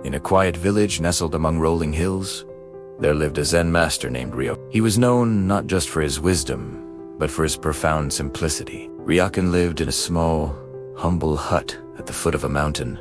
In a quiet village nestled among rolling hills, there lived a Zen master named Ryokan. He was known not just for his wisdom, but for his profound simplicity. Ryokan lived in a small, humble hut at the foot of a mountain,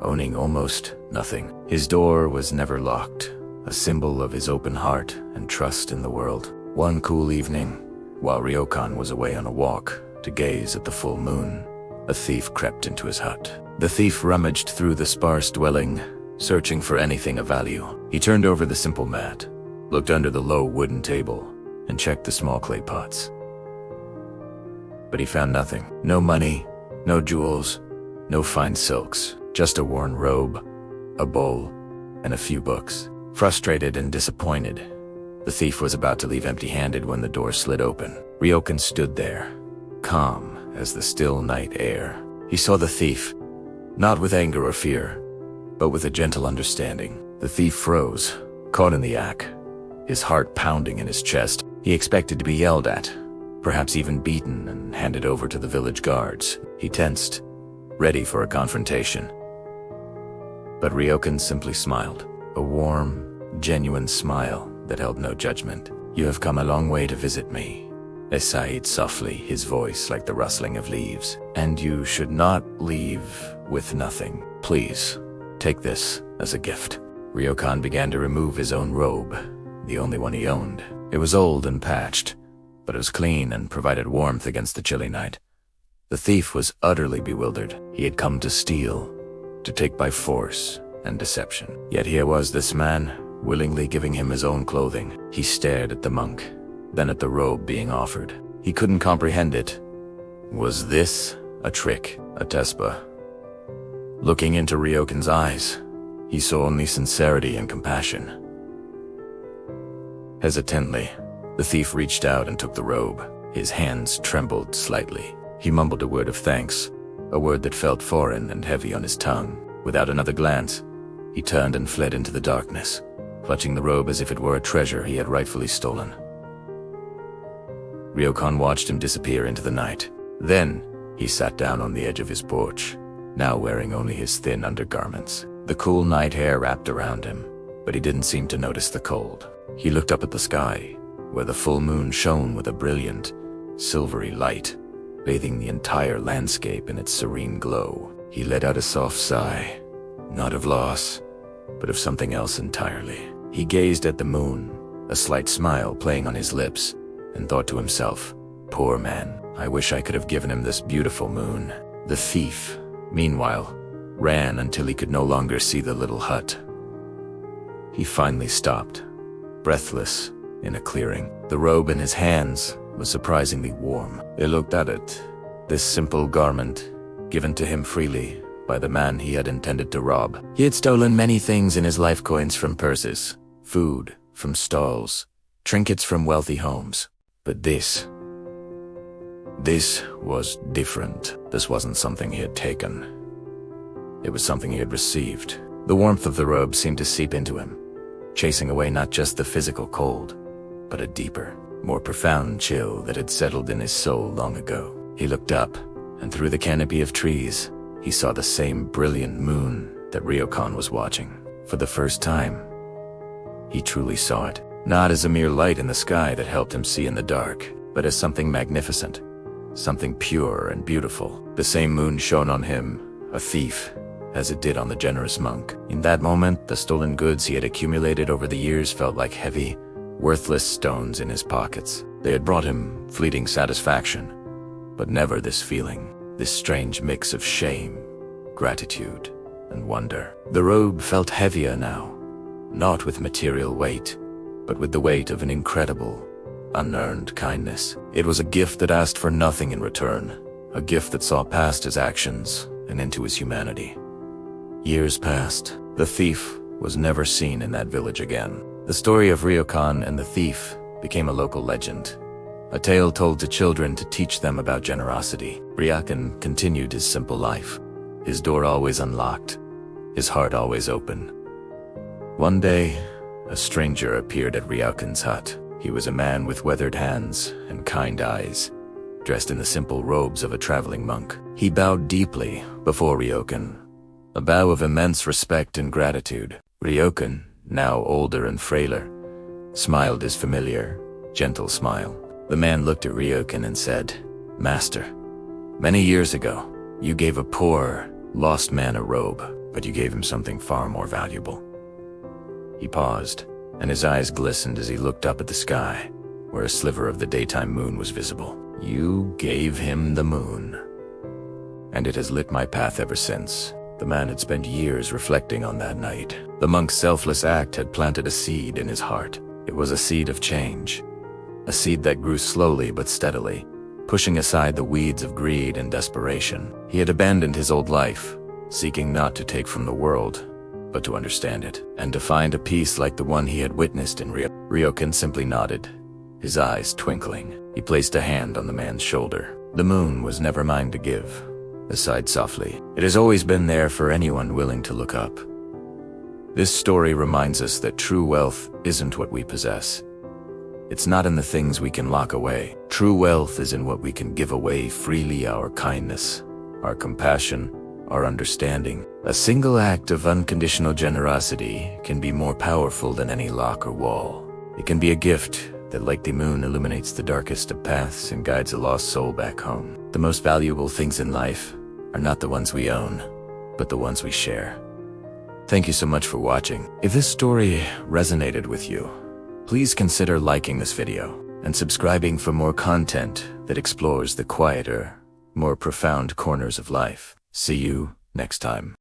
owning almost nothing. His door was never locked, a symbol of his open heart and trust in the world. One cool evening, while Ryokan was away on a walk to gaze at the full moon, a thief crept into his hut. The thief rummaged through the sparse dwelling, searching for anything of value. He turned over the simple mat, looked under the low wooden table, and checked the small clay pots. But he found nothing. No money, no jewels, no fine silks, just a worn robe, a bowl, and a few books. Frustrated and disappointed, the thief was about to leave empty-handed when the door slid open. Ryokan stood there, calm as the still night air. He saw the thief, not with anger or fear, but with a gentle understanding. The thief froze, caught in the act, his heart pounding in his chest. He expected to be yelled at, perhaps even beaten and handed over to the village guards. He tensed, ready for a confrontation. But Ryokan simply smiled, a warm, genuine smile that held no judgment. "You have come a long way to visit me," he sighed softly, his voice like the rustling of leaves. "And you should not leave with nothing. Please, take this as a gift." Ryokan began to remove his own robe, the only one he owned. It was old and patched, but it was clean and provided warmth against the chilly night. The thief was utterly bewildered. He had come to steal, to take by force and deception. Yet here was this man, willingly giving him his own clothing. He stared at the monk, then at the robe being offered. He couldn't comprehend it. Was this a trick, a tespa? Looking into Ryokan's eyes, he saw only sincerity and compassion. Hesitantly, the thief reached out and took the robe. His hands trembled slightly. He mumbled a word of thanks, a word that felt foreign and heavy on his tongue. Without another glance, he turned and fled into the darkness, clutching the robe as if it were a treasure he had rightfully stolen. Ryokan watched him disappear into the night. Then, he sat down on the edge of his porch, now wearing only his thin undergarments. The cool night air wrapped around him, but he didn't seem to notice the cold. He looked up at the sky, where the full moon shone with a brilliant, silvery light, bathing the entire landscape in its serene glow. He let out a soft sigh, not of loss, but of something else entirely. He gazed at the moon, a slight smile playing on his lips, and thought to himself, "Poor man, I wish I could have given him this beautiful moon." The thief, meanwhile, ran until he could no longer see the little hut. He finally stopped, breathless, in a clearing. The robe in his hands was surprisingly warm. He looked at it, this simple garment, given to him freely by the man he had intended to rob. He had stolen many things in his life coins from purses, food from stalls, trinkets from wealthy homes. But this was different. This wasn't something he had taken. It was something he had received. The warmth of the robe seemed to seep into him, chasing away not just the physical cold, but a deeper, more profound chill that had settled in his soul long ago. He looked up, and through the canopy of trees, he saw the same brilliant moon that Ryokan was watching. For the first time, he truly saw it, not as a mere light in the sky that helped him see in the dark, but as something magnificent, something pure and beautiful. The same moon shone on him, a thief, as it did on the generous monk. In that moment, the stolen goods he had accumulated over the years felt like heavy, worthless stones in his pockets. They had brought him fleeting satisfaction, but never this feeling, this strange mix of shame, gratitude, and wonder. The robe felt heavier now, not with material weight, but with the weight of an incredible, unearned kindness. It was a gift that asked for nothing in return, a gift that saw past his actions and into his humanity. Years passed. The thief was never seen in that village again. The story of Ryokan and the thief became a local legend, a tale told to children to teach them about generosity. Ryokan continued his simple life, his door always unlocked, his heart always open. One day, a stranger appeared at Ryokan's hut. He was a man with weathered hands and kind eyes, dressed in the simple robes of a traveling monk. He bowed deeply before Ryokan, a bow of immense respect and gratitude. Ryokan, now older and frailer, smiled his familiar, gentle smile. The man looked at Ryokan and said, "Master, many years ago, you gave a poor, lost man a robe, but you gave him something far more valuable." He paused, and his eyes glistened as he looked up at the sky, where a sliver of the daytime moon was visible. "You gave him the moon, and it has lit my path ever since." The man had spent years reflecting on that night. The monk's selfless act had planted a seed in his heart. It was a seed of change, a seed that grew slowly but steadily, pushing aside the weeds of greed and desperation. He had abandoned his old life, seeking not to take from the world, but to understand it, and to find a peace like the one he had witnessed in Ryokan simply nodded, his eyes twinkling. He placed a hand on the man's shoulder. "The moon was never mine to give," he sighed softly. "It has always been there for anyone willing to look up." This story reminds us that true wealth isn't what we possess. It's not in the things we can lock away. True wealth is in what we can give away freely: our kindness, our compassion, our understanding. A single act of unconditional generosity can be more powerful than any lock or wall. It can be a gift that, like the moon, illuminates the darkest of paths and guides a lost soul back home. The most valuable things in life are not the ones we own, but the ones we share. Thank you so much for watching. If this story resonated with you, please consider liking this video and subscribing for more content that explores the quieter, more profound corners of life. See you next time.